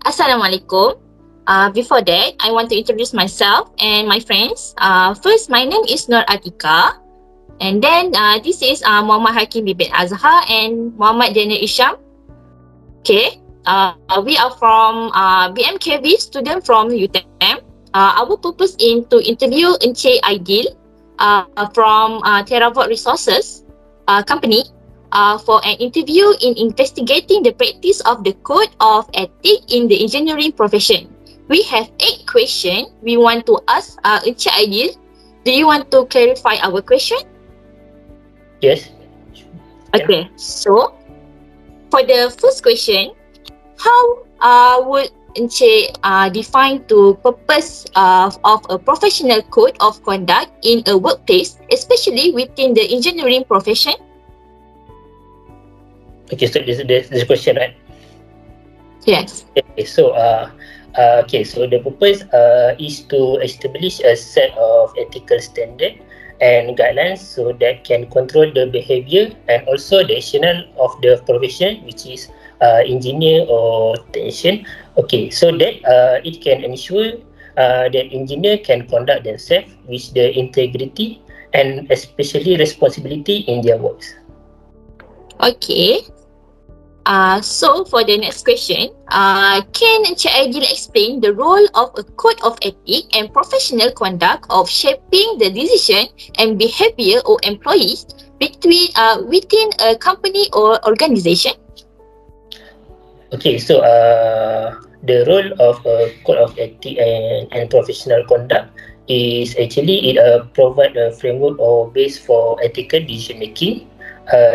Assalamualaikum. Before that, I want to introduce myself and my friends. First, my name is Atika. And then this is Mohammad Hakimi bin Azhar and Mohammad Danial Ersham. Okay. We are from BMKV student from UTM. Our purpose is to interview Encik Aidil from Terravot Resources company for an interview in investigating the practice of the code of ethics in the engineering profession. We have 8 questions we want to ask Encik Aidil. Do you want to clarify our question? Yes. Okay, so for the first question, how would Encik define to purpose of a professional code of conduct in a workplace, especially within the engineering profession? Okay, so this is the question, right? Yes. Okay, so the purpose is to establish a set of ethical standard and guidelines so that can control the behavior and also the rationale of the profession, which is engineer or technician. Okay, so that it can ensure that engineer can conduct themselves with the integrity and especially responsibility in their works. Okay. So for the next question, can Encik Aidil explain the role of a code of ethics and professional conduct of shaping the decision and behavior of employees within a company or organization? Okay, so the role of a code of ethics and professional conduct is actually it provide a framework or base for ethical decision making,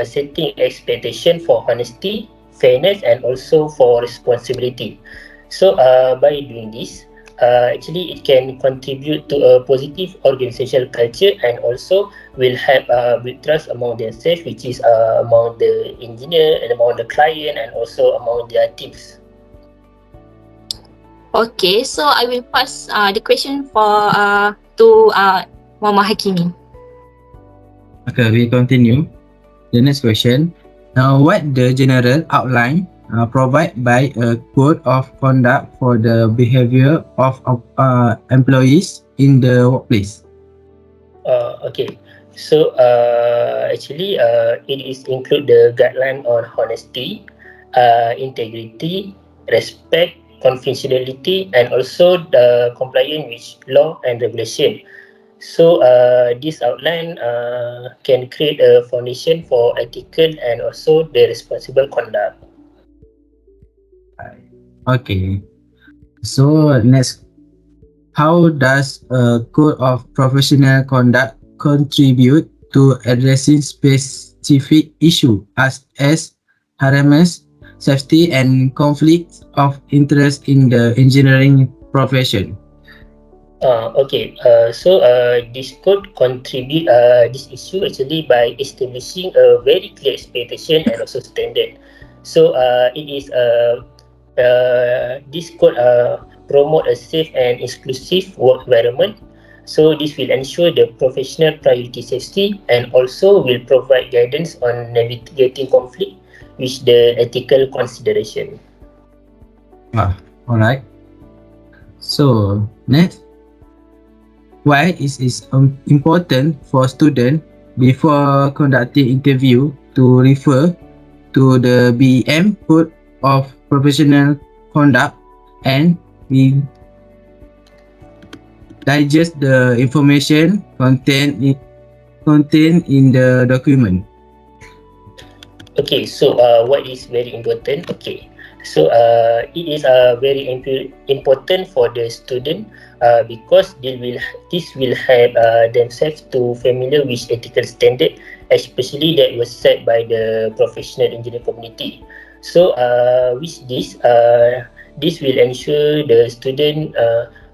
setting expectation for honesty, fairness, and also for responsibility. So by doing this, actually it can contribute to a positive organizational culture and also will help build trust among themselves, which is among the engineer and among the client and also among their teams. Okay, so I will pass the question to Muhammad Hakimi. Okay, we continue. The next question. Now, what the general outline provide by a code of conduct for the behavior of employees in the workplace? Okay, so actually it is include the guideline on honesty, integrity, respect, confidentiality, and also the compliance with law and regulation. So this outline can create a foundation for ethical and also the responsible conduct. Okay. So next, how does a code of professional conduct contribute to addressing specific issues as harassment, safety, and conflicts of interest in the engineering profession? Okay, this could contribute this issue actually by establishing a very clear expectation and also standard. So it is this could promote a safe and inclusive work environment. So this will ensure the professional priority safety and also will provide guidance on navigating conflict with the ethical consideration. All right. So next, why is it important for students before conducting interview to refer to the BM Code of Professional Conduct and we digest the information contained in the document. Okay, so what is very important? Okay, so it is very important for the student because this will help themselves to familiar with ethical standard, especially that was set by the professional engineer community. So with this will ensure the student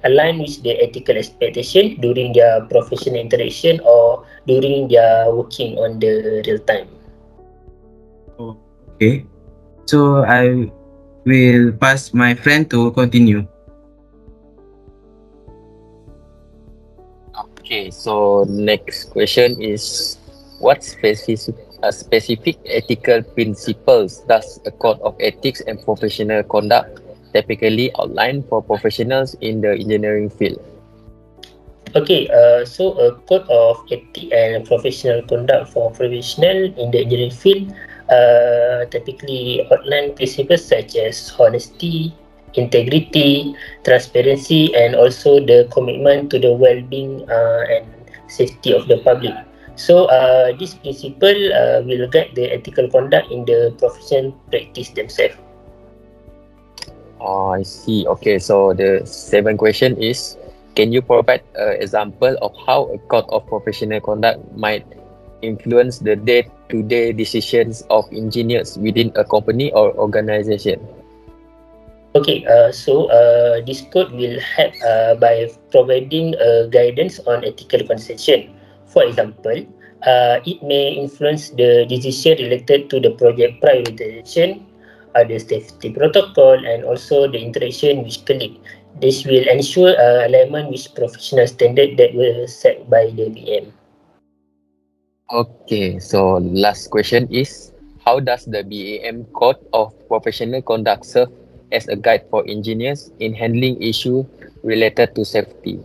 align with the ethical expectation during their professional interaction or during their working on the real time. Okay. So I will pass my friend to continue. Okay, so next question is what specific ethical principles does a code of ethics and professional conduct typically outlined for professionals in the engineering field? Okay, so a code of ethic and professional conduct for professional in the engineering field typically outline principles such as honesty, integrity, transparency, and also the commitment to the well-being and safety of the public. So, this principle will guide the ethical conduct in the professional practice themselves. Oh, I see. Okay, so the seventh question is, can you provide an example of how a code of professional conduct might influence the day-to-day decisions of engineers within a company or organization? Okay, this code will help by providing guidance on ethical consumption. For example, it may influence the decision related to the project prioritization, the safety protocol, and also the interaction with colleagues. This will ensure alignment with professional standard that were set by the BM. Okay, so last question is, how does the BAM Code of Professional Conduct serve as a guide for engineers in handling issues related to safety?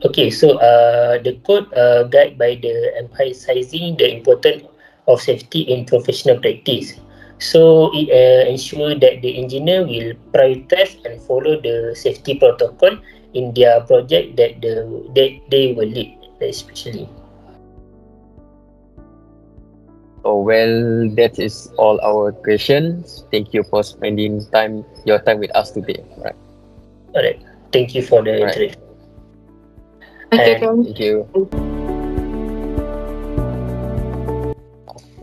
Okay, the code guide by the emphasizing the importance of safety in professional practice. So it ensure that the engineer will prioritize and follow the safety protocol in their project that they will lead, especially. So well, that is all our questions. Thank you for spending your time with us today. Right, Alright, thank you for the right. interaction. Okay, And thank Thank you. you.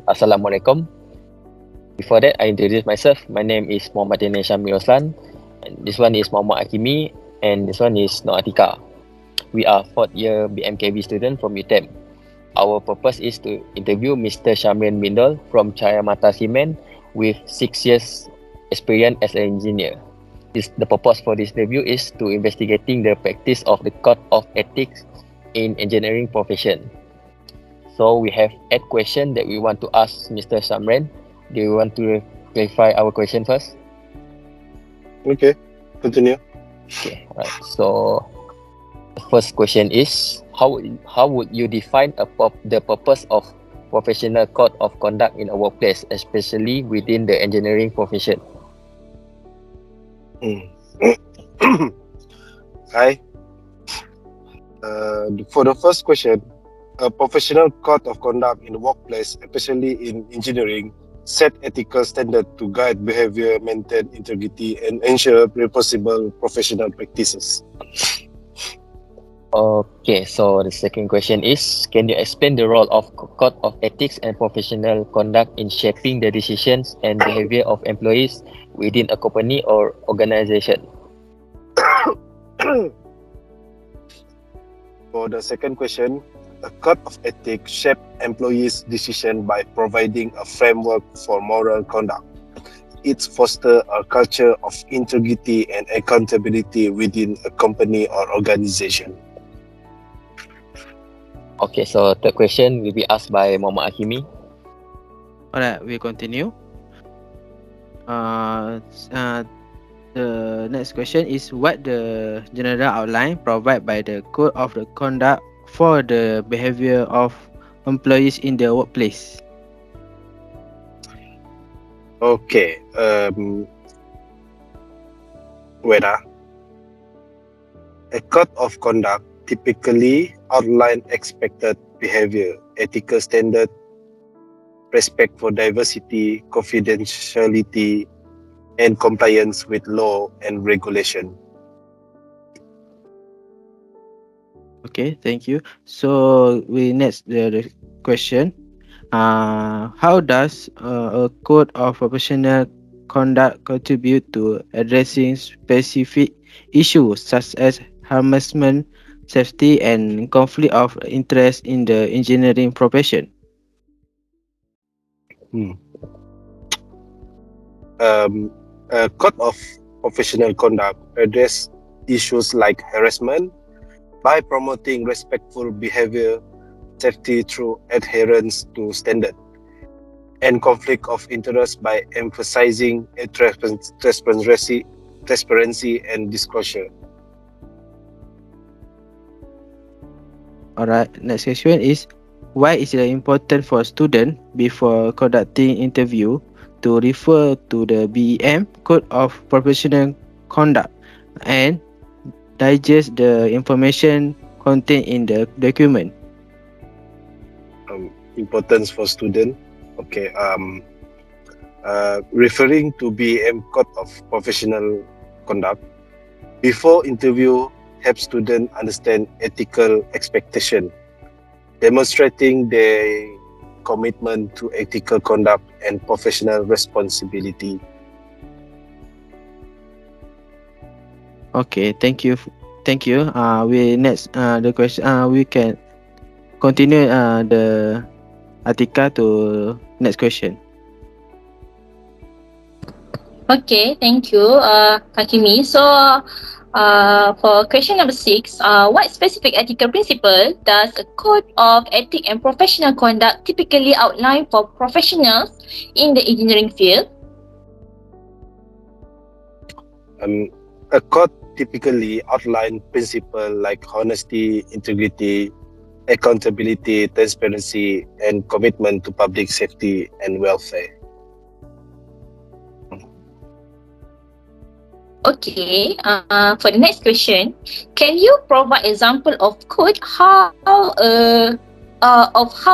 Assalamualaikum. Before that, I introduce myself. My name is Mohammad Ersham Roslan. And this one is Mohammad Hakimi, and this one is Atika. We are fourth year BMKB student from UTEM. Our purpose is to interview Mr. Shamrin Bindol from Chayamata Cement with 6 years experience as an engineer. The purpose for this review is to investigating the practice of the code of ethics in engineering profession. So we have 8 questions that we want to ask Mr. Shamrin. Do you want to clarify our question first? Okay, continue. Okay, right. So the first question is, how would you define the purpose of professional code of conduct in a workplace, especially within the engineering profession? Hi. For the first question, a professional code of conduct in the workplace, especially in engineering, set ethical standards to guide behavior, maintain integrity, and ensure responsible professional practices. Okay, so the second question is, can you explain the role of code of ethics and professional conduct in shaping the decisions and behavior of employees within a company or organization? For the second question, a code of ethics shapes employees' decision by providing a framework for moral conduct. It fosters a culture of integrity and accountability within a company or organization. Okay, so third question will be asked by Muhammad Hakimi. Alright, we continue. The next question is, what the general outline provided by the code of the conduct for the behavior of employees in the workplace? Okay. A code of conduct typically outline expected behavior, ethical standard, respect for diversity, confidentiality, and compliance with law and regulation. Okay, thank you. So we next the question. How does a code of professional conduct contribute to addressing specific issues such as harassment, safety, and conflict of interest in the engineering profession? A code of professional conduct address issues like harassment by promoting respectful behavior, safety through adherence to standard, and conflict of interest by emphasizing transparency and disclosure. Alright, next question is why is it important for student before conducting interview to refer to the BEM Code of Professional Conduct and digest the information contained in the document? Importance for student. Okay. Referring to BM Code of Professional Conduct before interview helps student understand ethical expectation, demonstrating their commitment to ethical conduct and professional responsibility. Okay, thank you. Thank you. We next the question. We can continue the Atika to next question. Okay, thank you, Hakimi. So, for question number 6, what specific ethical principle does a code of ethic and professional conduct typically outline for professionals in the engineering field? A code typically outline principles like honesty, integrity, accountability, transparency, and commitment to public safety and welfare. Okay, for the next question, can you provide example of how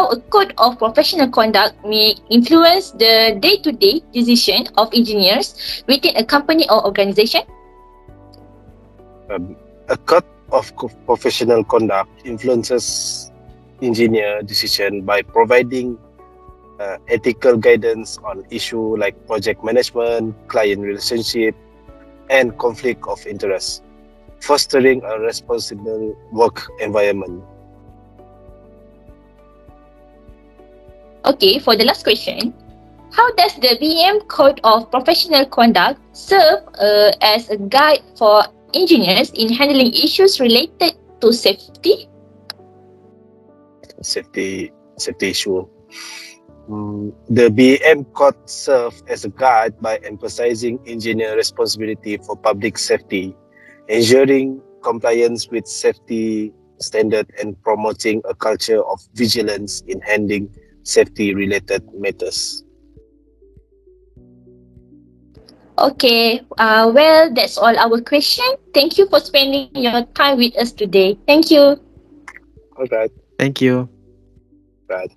a code of professional conduct may influence the day-to-day decision of engineers within a company or organization? A code of professional conduct influences engineer decision by providing ethical guidance on issue like project management, client relationship, and conflict of interest, fostering a responsible work environment. Okay, for the last question, how does the BM Code of Professional Conduct serve as a guide for engineers in handling issues related to safety? Safety issue. The BM Code serves as a guide by emphasizing engineer responsibility for public safety, ensuring compliance with safety standard and promoting a culture of vigilance in handling safety-related matters. Okay, well, that's all our question. Thank you for spending your time with us today. Thank you. All right, Thank you. right.